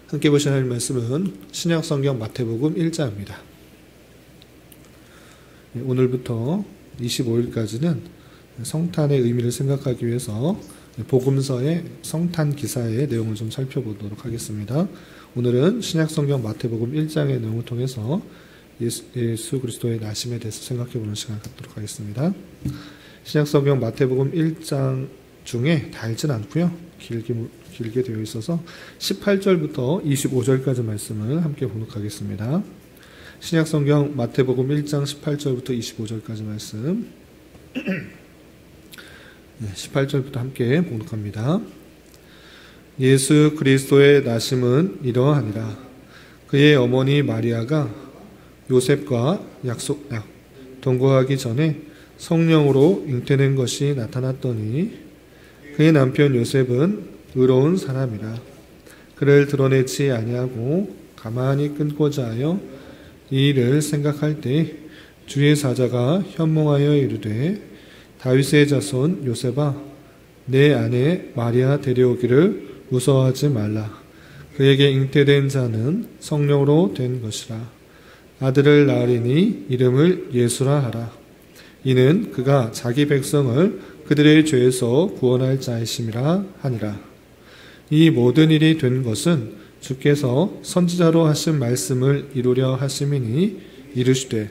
함께 보실 하나님 말씀은 신약성경 마태복음 1장입니다. 오늘부터 25일까지는 성탄의 의미를 생각하기 위해서 복음서의 성탄 기사의 내용을 좀 살펴보도록 하겠습니다. 오늘은 신약성경 마태복음 1장의 내용을 통해서 예수 그리스도의 나심에 대해서 생각해보는 시간을 갖도록 하겠습니다. 신약성경 마태복음 1장 중에 다 읽진 않고요. 길게 되어 있어서 18절부터 25절까지 말씀을 함께 봉독하겠습니다. 신약성경 마태복음 1장 18절부터 25절까지 말씀 18절부터 함께 봉독합니다. 예수 그리스도의 나심은 이러하니라. 그의 어머니 마리아가 요셉과 동거하기 전에 성령으로 잉태된 것이 나타났더니 그의 남편 요셉은 의로운 사람이라. 그를 드러내지 아니하고 가만히 끊고자 하여 이 일을 생각할 때 주의 사자가 현몽하여 이르되 다윗의 자손 요셉아 내 아내 마리아 데려오기를 무서워하지 말라. 그에게 잉태된 자는 성령으로 된 것이라. 아들을 낳으리니 이름을 예수라 하라. 이는 그가 자기 백성을 그들의 죄에서 구원할 자이심이라 하니라. 이 모든 일이 된 것은 주께서 선지자로 하신 말씀을 이루려 하심이니 이르시되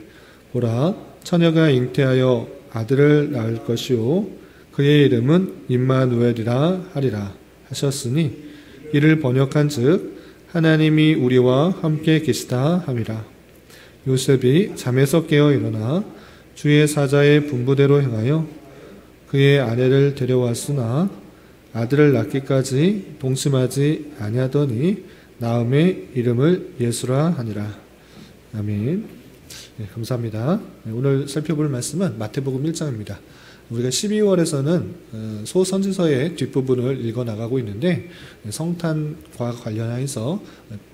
보라 처녀가 잉태하여 아들을 낳을 것이요 그의 이름은 임마누엘이라 하리라 하셨으니 이를 번역한즉 하나님이 우리와 함께 계시다 함이라. 요셉이 잠에서 깨어 일어나 주의 사자의 분부대로 행하여 그의 아내를 데려왔으나 아들을 낳기까지 동심하지 아니하더니 낳음의 이름을 예수라 하니라. 아멘. 네, 감사합니다. 오늘 살펴볼 말씀은 마태복음 1장입니다. 우리가 12월에서는 소선지서의 뒷부분을 읽어나가고 있는데 성탄과 관련해서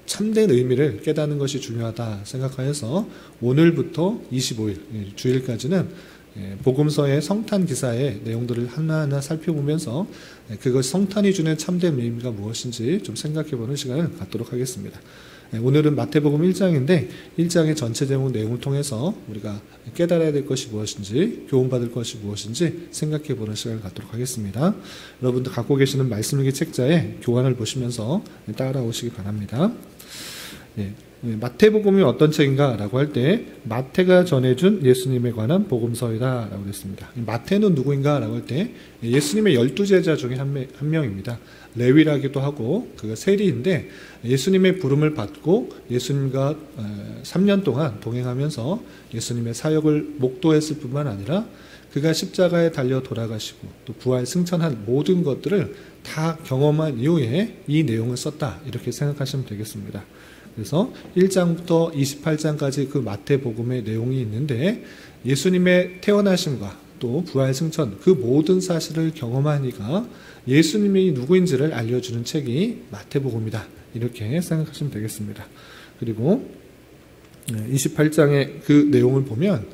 참된 의미를 깨닫는 것이 중요하다 생각하여서 오늘부터 25일 주일까지는 복음서의 성탄 기사의 내용들을 하나하나 살펴보면서 그것 성탄이 주는 참된 의미가 무엇인지 좀 생각해보는 시간을 갖도록 하겠습니다. 오늘은 마태복음 1장인데 1장의 전체 제목 내용을 통해서 우리가 깨달아야 될 것이 무엇인지 교훈받을 것이 무엇인지 생각해보는 시간을 갖도록 하겠습니다. 여러분들 갖고 계시는 말씀일기 책자에 교환을 보시면서 따라오시기 바랍니다. 마태복음이 어떤 책인가 라고 할 때 마태가 전해준 예수님에 관한 복음서이다 라고 했습니다. 마태는 누구인가 라고 할 때 예수님의 12제자 중에 한 명입니다. 레위라기도 하고 그가 세리인데 예수님의 부름을 받고 예수님과 3년 동안 동행하면서 예수님의 사역을 목도했을 뿐만 아니라 그가 십자가에 달려 돌아가시고 또 부활 승천한 모든 것들을 다 경험한 이후에 이 내용을 썼다 이렇게 생각하시면 되겠습니다. 그래서 1장부터 28장까지 그 마태복음의 내용이 있는데 예수님의 태어나심과 또 부활 승천 그 모든 사실을 경험한 이가 예수님이 누구인지를 알려주는 책이 마태복음이다 이렇게 생각하시면 되겠습니다. 그리고 28장의 그 내용을 보면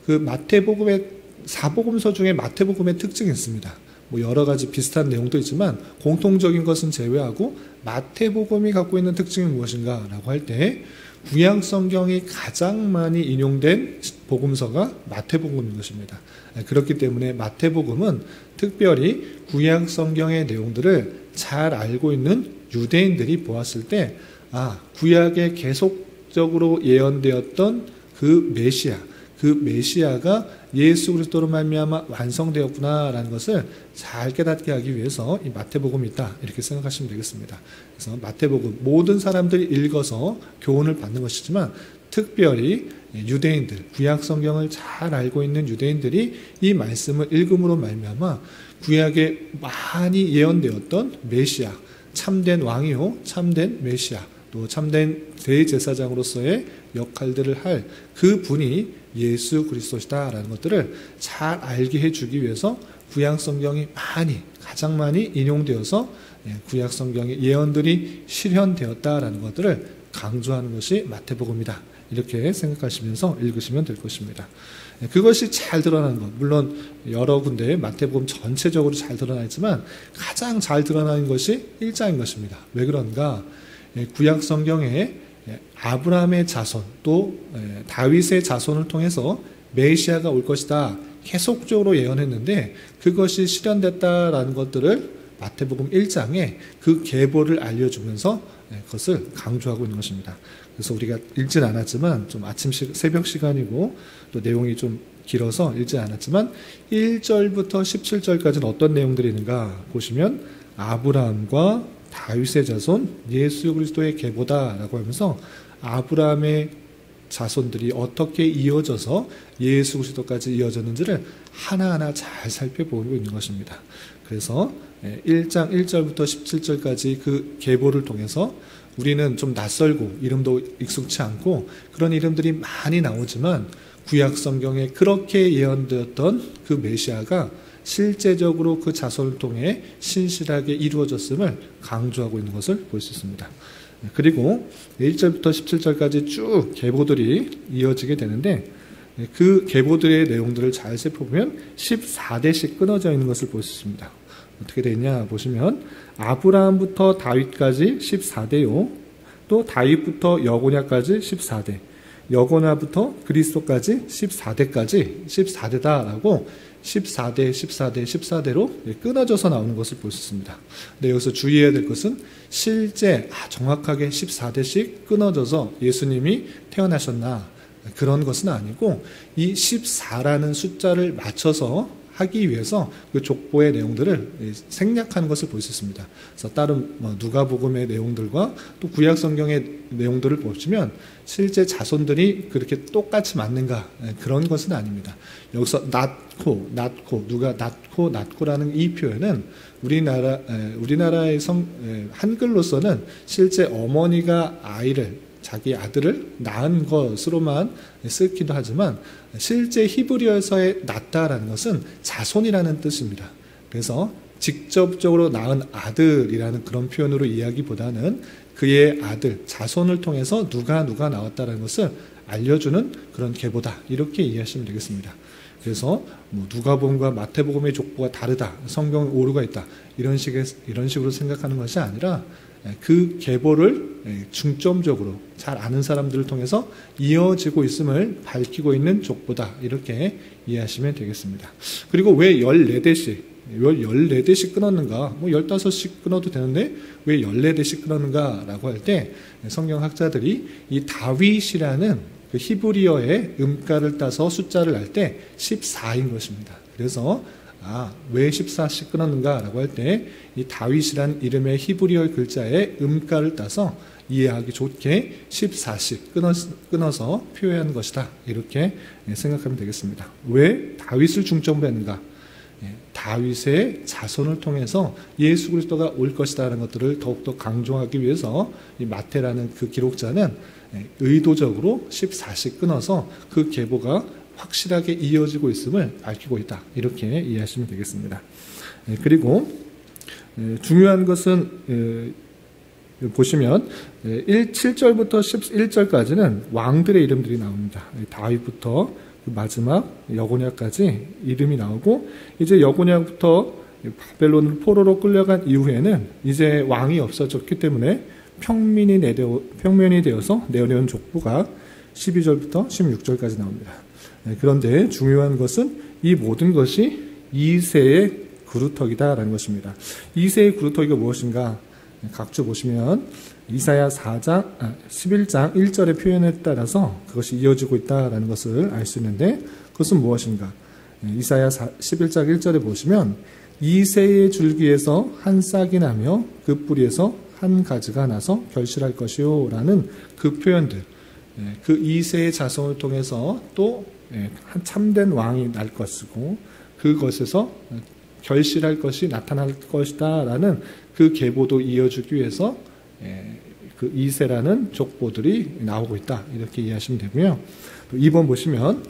그 마태복음의 사복음서 중에 마태복음의 특징이 있습니다. 여러 가지 비슷한 내용도 있지만 공통적인 것은 제외하고 마태복음이 갖고 있는 특징이 무엇인가 라고 할 때 구약 성경이 가장 많이 인용된 복음서가 마태복음인 것입니다. 그렇기 때문에 마태복음은 특별히 구약 성경의 내용들을 잘 알고 있는 유대인들이 보았을 때 구약에 계속적으로 예언되었던 그 메시아가 예수 그리스도로 말미암아 완성되었구나라는 것을 잘 깨닫게 하기 위해서 이 마태복음이 있다 이렇게 생각하시면 되겠습니다. 그래서 마태복음 모든 사람들이 읽어서 교훈을 받는 것이지만 특별히 유대인들 구약 성경을 잘 알고 있는 유대인들이 이 말씀을 읽음으로 말미암아 구약에 많이 예언되었던 메시아 참된 왕이요 참된 메시아 또 참된 대제사장으로서의 역할들을 할 그 분이 예수 그리스도시다라는 것들을 잘 알게 해주기 위해서 구약 성경이 가장 많이 인용되어서 구약 성경의 예언들이 실현되었다라는 것들을 강조하는 것이 마태복음이다. 이렇게 생각하시면서 읽으시면 될 것입니다. 그것이 잘 드러나는 것, 물론 여러 군데 마태복음 전체적으로 잘 드러나 있지만 가장 잘 드러나는 것이 1장인 것입니다. 왜 그런가? 구약 성경에 아브라함의 자손 또 다윗의 자손을 통해서 메시아가 올 것이다 계속적으로 예언했는데 그것이 실현됐다라는 것들을 마태복음 1장에 그 계보를 알려주면서 그것을 강조하고 있는 것입니다. 그래서 우리가 읽진 않았지만 좀 아침 새벽 시간이고 또 내용이 좀 길어서 읽지 않았지만 1절부터 17절까지는 어떤 내용들이 있는가 보시면 아브라함과 다윗의 자손 예수 그리스도의 계보다라고 하면서 아브라함의 자손들이 어떻게 이어져서 예수 그리스도까지 이어졌는지를 하나하나 잘 살펴보고 있는 것입니다. 그래서 1장 1절부터 17절까지 그 계보를 통해서 우리는 좀 낯설고 이름도 익숙치 않고 그런 이름들이 많이 나오지만 구약 성경에 그렇게 예언되었던 그 메시아가 실제적으로 그 자손을 통해 신실하게 이루어졌음을 강조하고 있는 것을 볼 수 있습니다. 그리고 1절부터 17절까지 쭉 계보들이 이어지게 되는데 그 계보들의 내용들을 잘 살펴보면 14대씩 끊어져 있는 것을 볼 수 있습니다. 어떻게 되냐 보시면 아브라함부터 다윗까지 14대요. 또 다윗부터 여고냐까지 14대. 여고냐부터 그리스도까지 14대까지 14대다라고 14대, 14대, 14대로 끊어져서 나오는 것을 볼 수 있습니다. 근데 여기서 주의해야 될 것은 실제 정확하게 14대씩 끊어져서 예수님이 태어나셨나 그런 것은 아니고 이 14라는 숫자를 맞춰서 하기 위해서 그 족보의 내용들을 생략하는 것을 볼 수 있습니다. 그래서 다른 누가복음의 내용들과 또 구약 성경의 내용들을 보시면 실제 자손들이 그렇게 똑같이 맞는가 그런 것은 아닙니다. 여기서 낳고 누가 낳고라는 이 표현은 우리나라의 한글로서는 실제 어머니가 자기 아들을 낳은 것으로만 쓰기도 하지만 실제 히브리어에서의 낳다라는 것은 자손이라는 뜻입니다. 그래서 직접적으로 낳은 아들이라는 그런 표현으로 이야기보다는 그의 아들, 자손을 통해서 누가 나왔다는 것을 알려주는 그런 계보다 이렇게 이해하시면 되겠습니다. 그래서 누가복음과 마태복음의 족보가 다르다, 성경에 오류가 있다 이런 식으로 생각하는 것이 아니라 그 계보를 중점적으로 잘 아는 사람들을 통해서 이어지고 있음을 밝히고 있는 족보다 이렇게 이해하시면 되겠습니다. 그리고 왜 14대씩 끊었는가? 15씩 끊어도 되는데 왜 14대씩 끊었는가? 라고 할 때 성경학자들이 이 다윗이라는 그 히브리어의 음가를 따서 숫자를 알 때 14인 것입니다. 그래서 왜 14씩 끊었는가? 라고 할 때 이 다윗이란 이름의 히브리어 글자의 음가를 따서 이해하기 좋게 14씩 끊어서 표현한 것이다. 이렇게 생각하면 되겠습니다. 왜 다윗을 중점으로 했는가? 다윗의 자손을 통해서 예수 그리스도가 올 것이다라는 것들을 더욱더 강조하기 위해서 이 마태라는 그 기록자는 의도적으로 14씩 끊어서 그 계보가 확실하게 이어지고 있음을 밝히고 있다. 이렇게 이해하시면 되겠습니다. 그리고 중요한 것은 보시면 7절부터 11절까지는 왕들의 이름들이 나옵니다. 다윗부터 마지막 여고냐까지 이름이 나오고 이제 여고냐부터 바벨론으로 포로로 끌려간 이후에는 이제 왕이 없어졌기 때문에 평면이 되어서 내려온 족보가 12절부터 16절까지 나옵니다. 그런데 중요한 것은 이 모든 것이 2세의 그루터기다라는 것입니다. 2세의 그루터기가 무엇인가? 각주 보시면 이사야 11장 1절의 표현에 따라서 그것이 이어지고 있다는 것을 알 수 있는데 그것은 무엇인가? 이사야 11장 1절에 보시면 2세의 줄기에서 한 싹이 나며 그 뿌리에서 한 가지가 나서 결실할 것이요 라는 그 표현들, 그 2세의 자손을 통해서 또 한 참된 왕이 날 것이고 그것에서 결실할 것이 나타날 것이다 라는 그 계보도 이어주기 위해서 그 2세라는 족보들이 나오고 있다 이렇게 이해하시면 되고요. 2번 보시면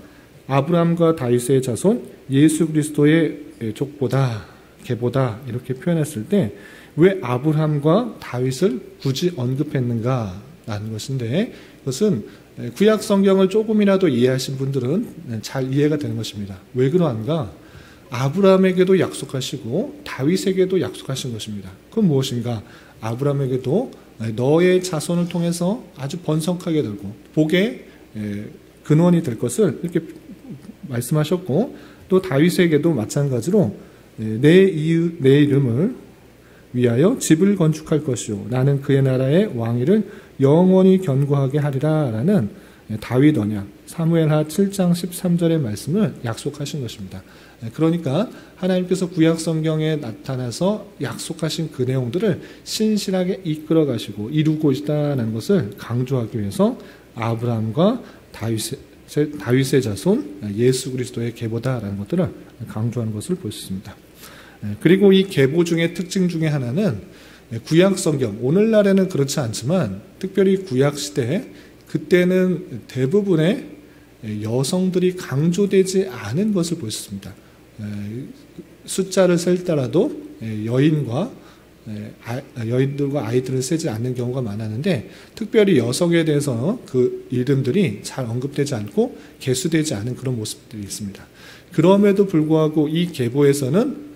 아브라함과 다윗의 자손 예수 그리스도의 족보다 계보다 이렇게 표현했을 때 왜 아브라함과 다윗을 굳이 언급했는가 라는 것인데 그것은 구약 성경을 조금이라도 이해하신 분들은 잘 이해가 되는 것입니다. 왜 그러한가? 아브라함에게도 약속하시고 다윗에게도 약속하신 것입니다. 그건 무엇인가? 아브라함에게도 너의 자손을 통해서 아주 번성하게 되고 복의 근원이 될 것을 이렇게 말씀하셨고, 또 다윗에게도 마찬가지로 내 이름을 위하여 집을 건축할 것이요 나는 그의 나라의 왕위를 영원히 견고하게 하리라 라는 다윗 언약 사무엘하 7장 13절의 말씀을 약속하신 것입니다. 그러니까 하나님께서 구약 성경에 나타나서 약속하신 그 내용들을 신실하게 이끌어 가시고 이루고 있다는 것을 강조하기 위해서 아브라함과 다윗의 자손 예수 그리스도의 계보다라는 것들을 강조하는 것을 볼 수 있습니다. 그리고 이 계보 중의 특징 중에 하나는 구약 성경, 오늘날에는 그렇지 않지만 특별히 구약 시대 그때는 대부분의 여성들이 강조되지 않은 것을 볼 수 있습니다. 숫자를 셀 때라도 여인들과 아이들을 세지 않는 경우가 많았는데, 특별히 여성에 대해서 그 이름들이 잘 언급되지 않고 개수되지 않은 그런 모습들이 있습니다. 그럼에도 불구하고 이 계보에서는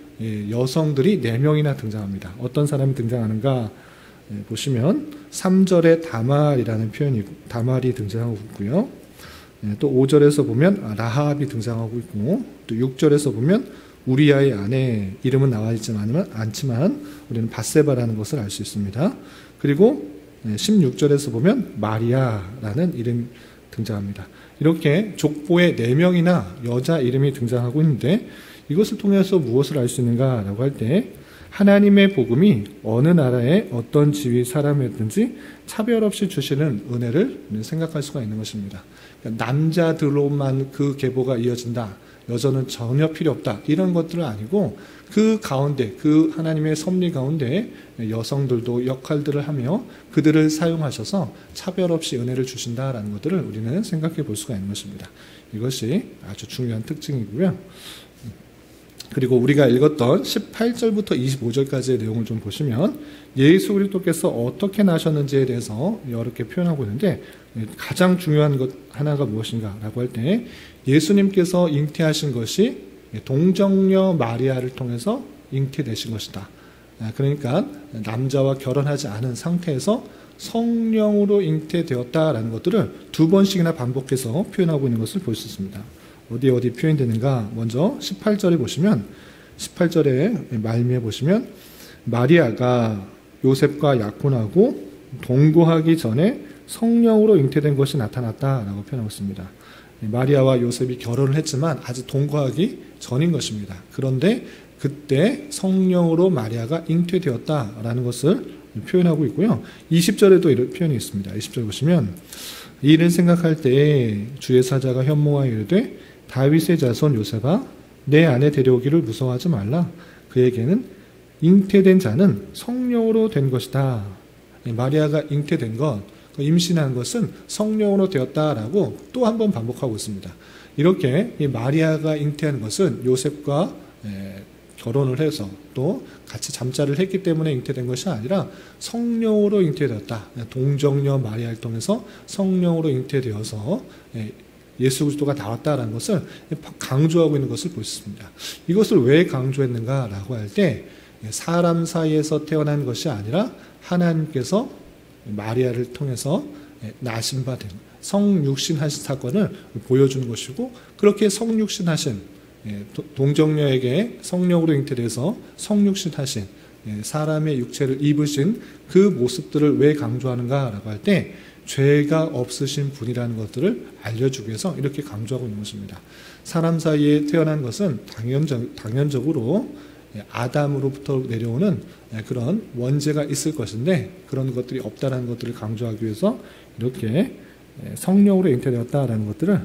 여성들이 4명이나 등장합니다. 어떤 사람이 등장하는가 보시면 3절에 다말이 등장하고 있고요. 또 5절에서 보면 라합이 등장하고 있고, 또 6절에서 보면 우리아의 아내, 이름은 나와 있지만 않지만 우리는 밧세바라는 것을 알 수 있습니다. 그리고 16절에서 보면 마리아라는 이름이 등장합니다. 이렇게 족보에 4명이나 여자 이름이 등장하고 있는데, 이것을 통해서 무엇을 알 수 있는가라고 할 때 하나님의 복음이 어느 나라의 어떤 지위 사람이든지 차별 없이 주시는 은혜를 생각할 수가 있는 것입니다. 그러니까 남자들로만 그 계보가 이어진다, 여자는 전혀 필요 없다, 이런 것들은 아니고 그 가운데, 그 하나님의 섭리 가운데 여성들도 역할들을 하며 그들을 사용하셔서 차별 없이 은혜를 주신다라는 것들을 우리는 생각해 볼 수가 있는 것입니다. 이것이 아주 중요한 특징이고요. 그리고 우리가 읽었던 18절부터 25절까지의 내용을 좀 보시면 예수 그리스도께서 어떻게 나셨는지에 대해서 여러 개 표현하고 있는데, 가장 중요한 것 하나가 무엇인가라고 할 때 예수님께서 잉태하신 것이 동정녀 마리아를 통해서 잉태되신 것이다. 그러니까 남자와 결혼하지 않은 상태에서 성령으로 잉태되었다라는 것들을 2번씩이나 반복해서 표현하고 있는 것을 볼 수 있습니다. 어디 표현되는가? 먼저 18절에 보시면, 18절에 말미에 보시면 마리아가 요셉과 약혼하고 동거하기 전에 성령으로 잉태된 것이 나타났다라고 표현하고 있습니다. 마리아와 요셉이 결혼을 했지만 아직 동거하기 전인 것입니다. 그런데 그때 성령으로 마리아가 잉태되었다라는 것을 표현하고 있고요. 20절에도 이런 표현이 있습니다. 20절 보시면 이 일을 생각할 때에 주의 사자가 현몽하여 이르되 다윗의 자손 요셉아 내 아내 데려오기를 무서워하지 말라. 그에게는 잉태된 자는 성령으로 된 것이다. 마리아가 잉태된 것, 임신한 것은 성령으로 되었다라고 또 한 번 반복하고 있습니다. 이렇게 마리아가 잉태한 것은 요셉과 결혼을 해서 또 같이 잠자를 했기 때문에 잉태된 것이 아니라 성령으로 잉태되었다. 동정녀 마리아를 통해서 성령으로 잉태되어서 예수 그리스도가 나왔다라는 것을 강조하고 있는 것을 볼 수 있습니다. 이것을 왜 강조했는가라고 할 때 사람 사이에서 태어난 것이 아니라 하나님께서 마리아를 통해서 나신받은 성육신하신 사건을 보여주는 것이고, 그렇게 성육신하신 동정녀에게 성령으로 잉태돼서 성육신하신 사람의 육체를 입으신 그 모습들을 왜 강조하는가라고 할 때 죄가 없으신 분이라는 것들을 알려주기 위해서 이렇게 강조하고 있는 것입니다. 사람 사이에 태어난 것은 당연적으로 아담으로부터 내려오는 그런 원죄가 있을 것인데, 그런 것들이 없다라는 것들을 강조하기 위해서 이렇게 성령으로 잉태되었다라는 것들을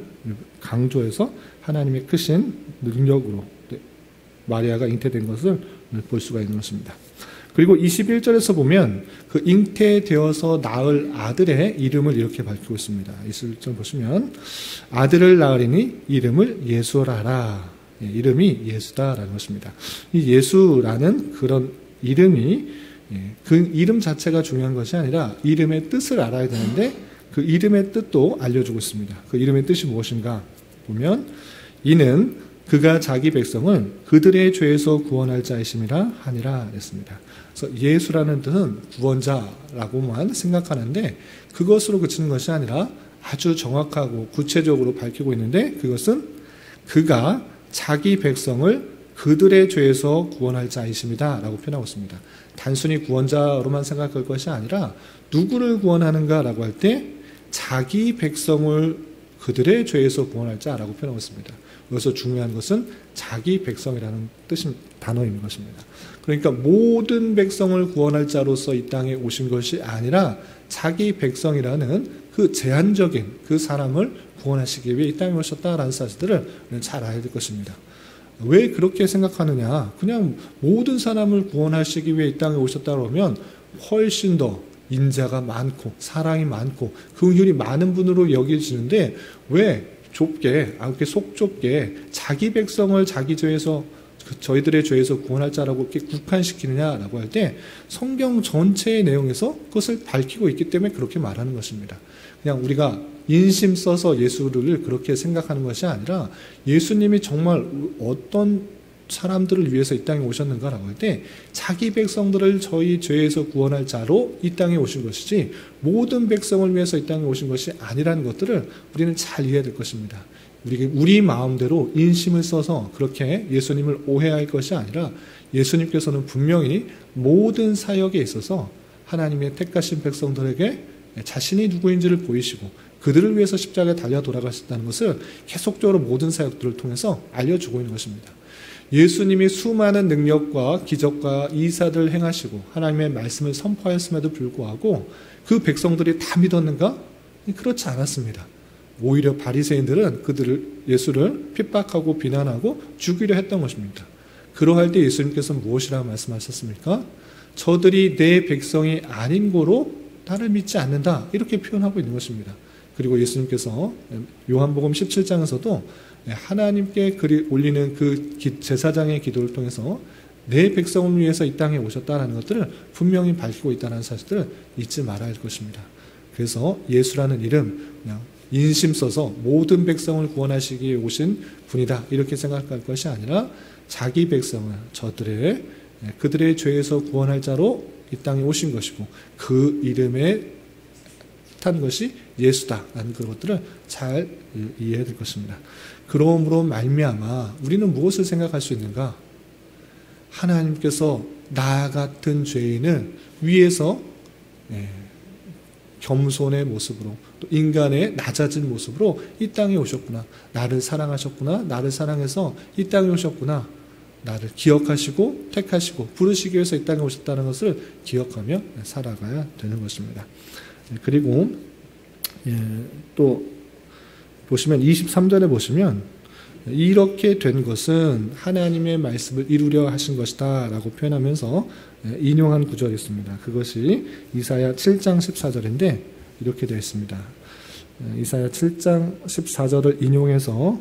강조해서 하나님의 크신 능력으로 마리아가 잉태된 것을 볼 수가 있는 것입니다. 그리고 21절에서 보면 그 잉태되어서 낳을 아들의 이름을 이렇게 밝히고 있습니다. 21절 보시면 아들을 낳으리니 이름을 예수라 하라. 이름이 예수다라는 것입니다. 이 예수라는 그런 이름이 그 이름 자체가 중요한 것이 아니라 이름의 뜻을 알아야 되는데, 그 이름의 뜻도 알려주고 있습니다. 그 이름의 뜻이 무엇인가 보면 이는 그가 자기 백성을 그들의 죄에서 구원할 자이심이라 하니라 했습니다. 그래서 예수라는 뜻은 구원자라고만 생각하는데 그것으로 그치는 것이 아니라 아주 정확하고 구체적으로 밝히고 있는데 그것은 그가 자기 백성을 그들의 죄에서 구원할 자이십니다 라고 표현하고 있습니다. 단순히 구원자로만 생각할 것이 아니라 누구를 구원하는가 라고 할 때 자기 백성을 그들의 죄에서 구원할 자라고 표현하고 있습니다. 여기서 중요한 것은 자기 백성이라는 단어인 것입니다. 그러니까 모든 백성을 구원할 자로서 이 땅에 오신 것이 아니라 자기 백성이라는 그 제한적인 그 사람을 구원하시기 위해 이 땅에 오셨다라는 사실들을 잘 알아야 될 것입니다. 왜 그렇게 생각하느냐? 그냥 모든 사람을 구원하시기 위해 이 땅에 오셨다고 하면 훨씬 더 인자가 많고 사랑이 많고 긍휼이 많은 분으로 여겨지는데 왜 좁게, 이렇게 속 좁게 자기 백성을 자기 죄에서 저희들의 죄에서 구원할 자라고 이렇게 국한시키느냐라고 할 때 성경 전체의 내용에서 그것을 밝히고 있기 때문에 그렇게 말하는 것입니다. 그냥 우리가 인심 써서 예수를 그렇게 생각하는 것이 아니라 예수님이 정말 어떤 사람들을 위해서 이 땅에 오셨는가라고 할 때 자기 백성들을 저희 죄에서 구원할 자로 이 땅에 오신 것이지 모든 백성을 위해서 이 땅에 오신 것이 아니라는 것들을 우리는 잘 이해해야 될 것입니다. 우리 마음대로 인심을 써서 그렇게 예수님을 오해할 것이 아니라 예수님께서는 분명히 모든 사역에 있어서 하나님의 택하신 백성들에게 자신이 누구인지를 보이시고 그들을 위해서 십자가에 달려 돌아가셨다는 것을 계속적으로 모든 사역들을 통해서 알려주고 있는 것입니다. 예수님이 수많은 능력과 기적과 이사들을 행하시고 하나님의 말씀을 선포하였음에도 불구하고 그 백성들이 다 믿었는가? 그렇지 않았습니다. 오히려 바리새인들은 예수를 핍박하고 비난하고 죽이려 했던 것입니다. 그러할 때 예수님께서 무엇이라고 말씀하셨습니까? 저들이 내 백성이 아닌 고로 나를 믿지 않는다 이렇게 표현하고 있는 것입니다. 그리고 예수님께서 요한복음 17장에서도 하나님께 올리는 그 제사장의 기도를 통해서 내 백성을 위해서 이 땅에 오셨다는 것들을 분명히 밝히고 있다는 사실들을 잊지 말아야 할 것입니다. 그래서 예수라는 이름 그냥 인심 써서 모든 백성을 구원하시기 위해 오신 분이다 이렇게 생각할 것이 아니라 자기 백성을 그들의 죄에서 구원할 자로 이 땅에 오신 것이고 그 이름에 탄 것이 예수다라는 그것들을 잘 이해해야 될 것입니다. 그러므로 말미암아 우리는 무엇을 생각할 수 있는가? 하나님께서 나 같은 죄인을 위해서 겸손의 모습으로 또 인간의 낮아진 모습으로 이 땅에 오셨구나. 나를 사랑하셨구나. 나를 사랑해서 이 땅에 오셨구나. 나를 기억하시고 택하시고 부르시기 위해서 이 땅에 오셨다는 것을 기억하며 살아가야 되는 것입니다. 그리고 또 보시면 23절에 보시면 이렇게 된 것은 하나님의 말씀을 이루려 하신 것이다 라고 표현하면서 인용한 구절이 있습니다. 그것이 이사야 7장 14절인데 이렇게 되어 있습니다. 이사야 7장 14절을 인용해서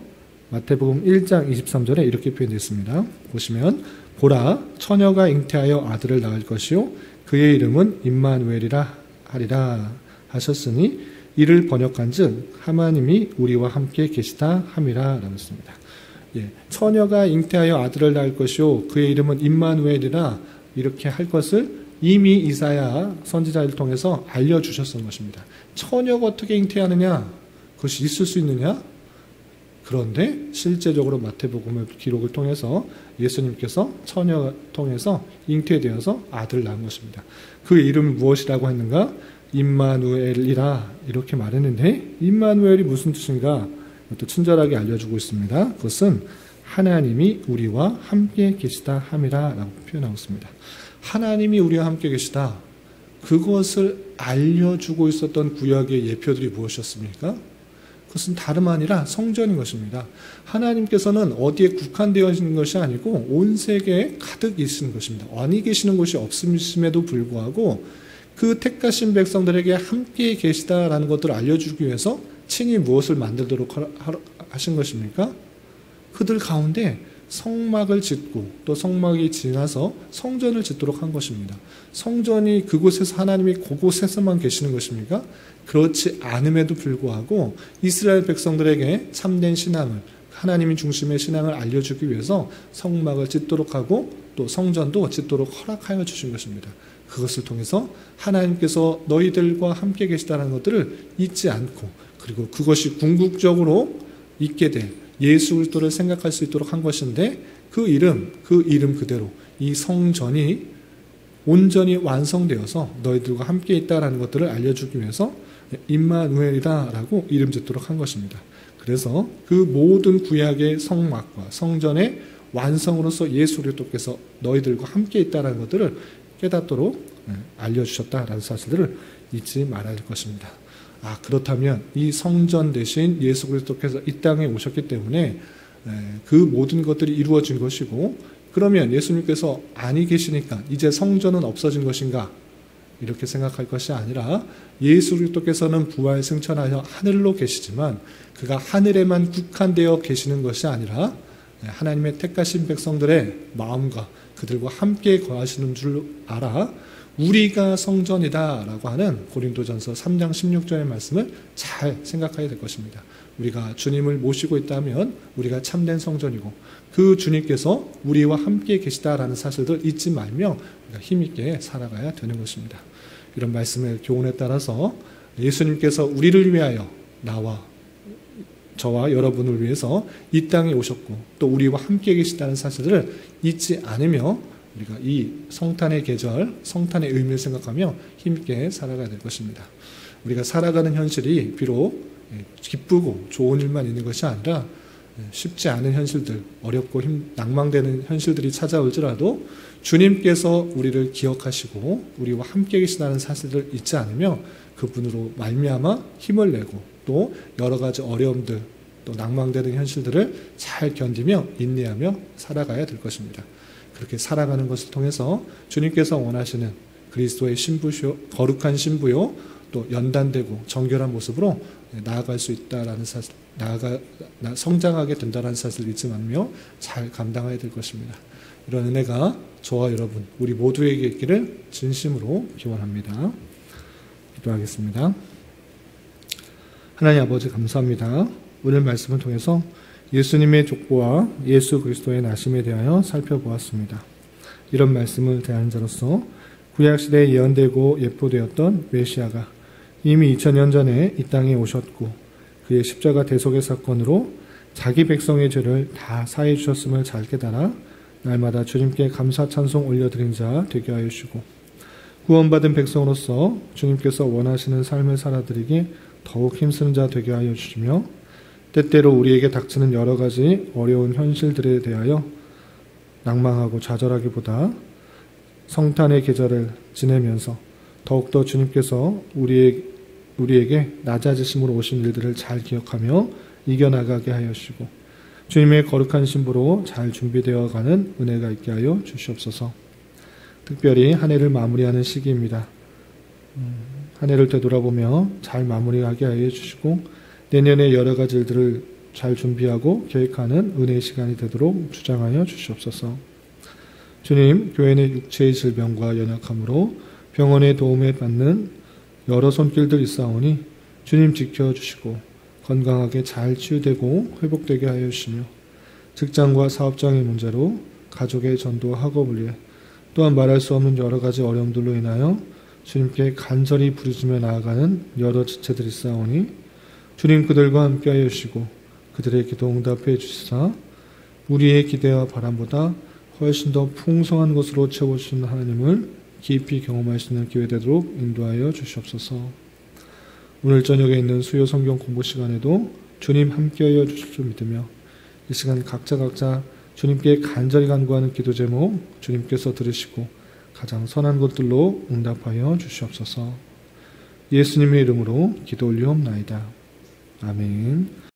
마태복음 1장 23절에 이렇게 표현되어 있습니다. 보시면 보라 처녀가 잉태하여 아들을 낳을 것이요 그의 이름은 임마누엘이라 하리라 하셨으니 이를 번역한즉 하나님이 우리와 함께 계시다 함이라 라고 했습니다. 처녀가 잉태하여 아들을 낳을 것이요 그의 이름은 임마누엘이라 이렇게 할 것을 이미 이사야 선지자를 통해서 알려주셨던 것입니다. 처녀가 어떻게 잉태하느냐? 그것이 있을 수 있느냐? 그런데 실제적으로 마태복음의 기록을 통해서 예수님께서 처녀를 통해서 잉태되어서 아들을 낳은 것입니다. 그 이름은 무엇이라고 했는가? 임마누엘이라 이렇게 말했는데 임마누엘이 무슨 뜻인가? 또 친절하게 알려주고 있습니다. 그것은 하나님이 우리와 함께 계시다 함이라 라고 표현하고 있습니다. 하나님이 우리와 함께 계시다. 그것을 알려주고 있었던 구약의 예표들이 무엇이었습니까? 그것은 다름 아니라 성전인 것입니다. 하나님께서는 어디에 국한되어 있는 것이 아니고 온 세계에 가득 계시는 것입니다. 어디 계시는 곳이 없음에도 불구하고 그 택하신 백성들에게 함께 계시다라는 것들을 알려주기 위해서 친히 무엇을 만들도록 하신 것입니까? 그들 가운데 성막을 짓고 또 성막이 지나서 성전을 짓도록 한 것입니다. 성전이 그곳에서 하나님이 그곳에서만 계시는 것입니까? 그렇지 않음에도 불구하고 이스라엘 백성들에게 참된 신앙을 하나님 중심의 신앙을 알려주기 위해서 성막을 짓도록 하고 또 성전도 짓도록 허락하여 주신 것입니다. 그것을 통해서 하나님께서 너희들과 함께 계시다는 것들을 잊지 않고, 그리고 그것이 궁극적으로 있게 될 예수 그리스도를 생각할 수 있도록 한 것인데, 그 이름 그대로 이 성전이 온전히 완성되어서 너희들과 함께 있다라는 것들을 알려주기 위해서 임마누엘이다라고 이름 짓도록 한 것입니다. 그래서 그 모든 구약의 성막과 성전의 완성으로서 예수 그리스도께서 너희들과 함께 있다라는 것들을 깨닫도록 알려주셨다라는 사실들을 잊지 말아야 할 것입니다. 그렇다면 이 성전 대신 예수 그리스도께서 이 땅에 오셨기 때문에 그 모든 것들이 이루어진 것이고, 그러면 예수님께서 아니 계시니까 이제 성전은 없어진 것인가? 이렇게 생각할 것이 아니라, 예수 그리스도께서는 부활 승천하여 하늘로 계시지만 그가 하늘에만 국한되어 계시는 것이 아니라 하나님의 택하신 백성들의 마음과 그들과 함께 거하시는 줄 알아 우리가 성전이다라고 하는 고린도전서 3장 16절의 말씀을 잘 생각해야 될 것입니다. 우리가 주님을 모시고 있다면 우리가 참된 성전이고, 그 주님께서 우리와 함께 계시다라는 사실을 잊지 말며 우리가 힘있게 살아가야 되는 것입니다. 이런 말씀의 교훈에 따라서 예수님께서 우리를 위하여 저와 여러분을 위해서 이 땅에 오셨고 또 우리와 함께 계시다는 사실을 잊지 않으며 우리가 이 성탄의 계절, 성탄의 의미를 생각하며 힘있게 살아가야 될 것입니다. 우리가 살아가는 현실이 비록 기쁘고 좋은 일만 있는 것이 아니라 쉽지 않은 현실들, 어렵고 낭망되는 현실들이 찾아올지라도 주님께서 우리를 기억하시고 우리와 함께 계시다는 사실을 잊지 않으며 그분으로 말미암아 힘을 내고 또 여러 가지 어려움들, 또 낭망되는 현실들을 잘 견디며 인내하며 살아가야 될 것입니다. 그렇게 살아가는 것을 통해서 주님께서 원하시는 그리스도의 신부시요, 거룩한 신부요, 또 연단되고 정결한 모습으로 나아갈 수 있다라는 사실, 성장하게 된다는 사실을 잊지 말며 잘 감당해야 될 것입니다. 이런 은혜가 저와 여러분, 우리 모두에게 있기를 진심으로 기원합니다. 기도하겠습니다. 하나님 아버지 감사합니다. 오늘 말씀을 통해서 예수님의 족보와 예수 그리스도의 나심에 대하여 살펴보았습니다. 이런 말씀을 대하는 자로서 구약시대에 예언되고 예표되었던 메시아가 이미 2000년 전에 이 땅에 오셨고 그의 십자가 대속의 사건으로 자기 백성의 죄를 다 사해 주셨음을 잘 깨달아 날마다 주님께 감사 찬송 올려드린 자 되게 하여 주시고, 구원받은 백성으로서 주님께서 원하시는 삶을 살아드리기 더욱 힘쓰는 자 되게 하여 주시며, 때때로 우리에게 닥치는 여러 가지 어려운 현실들에 대하여 낭망하고 좌절하기보다 성탄의 계절을 지내면서 더욱더 주님께서 우리에게 낮아지심으로 오신 일들을 잘 기억하며 이겨나가게 하여 주시고, 주님의 거룩한 신부로 잘 준비되어 가는 은혜가 있게 하여 주시옵소서. 특별히 한 해를 마무리하는 시기입니다. 한 해를 되돌아보며 잘 마무리하게 하여 주시고 내년에 여러 가지 일들을 잘 준비하고 계획하는 은혜의 시간이 되도록 주장하여 주시옵소서. 주님, 교회는 육체의 질병과 연약함으로 병원의 도움을 받는 여러 손길들 있사오니 주님 지켜주시고 건강하게 잘 치유되고 회복되게 하여 주시며, 직장과 사업장의 문제로 가족의 전도와 학업을 위해 또한 말할 수 없는 여러 가지 어려움들로 인하여 주님께 간절히 부르짖으며 나아가는 여러 지체들이 있사오니 주님 그들과 함께 하여 주시고 그들의 기도 응답해 주시사 우리의 기대와 바람보다 훨씬 더 풍성한 것으로 채워주시는 하나님을 깊이 경험할 수 있는 기회 되도록 인도하여 주시옵소서. 오늘 저녁에 있는 수요 성경 공부 시간에도 주님 함께하여 주실 줄 믿으며 이 시간 각자 주님께 간절히 간구하는 기도 제목 주님께서 들으시고 가장 선한 것들로 응답하여 주시옵소서. 예수님의 이름으로 기도 올리옵나이다. 아멘.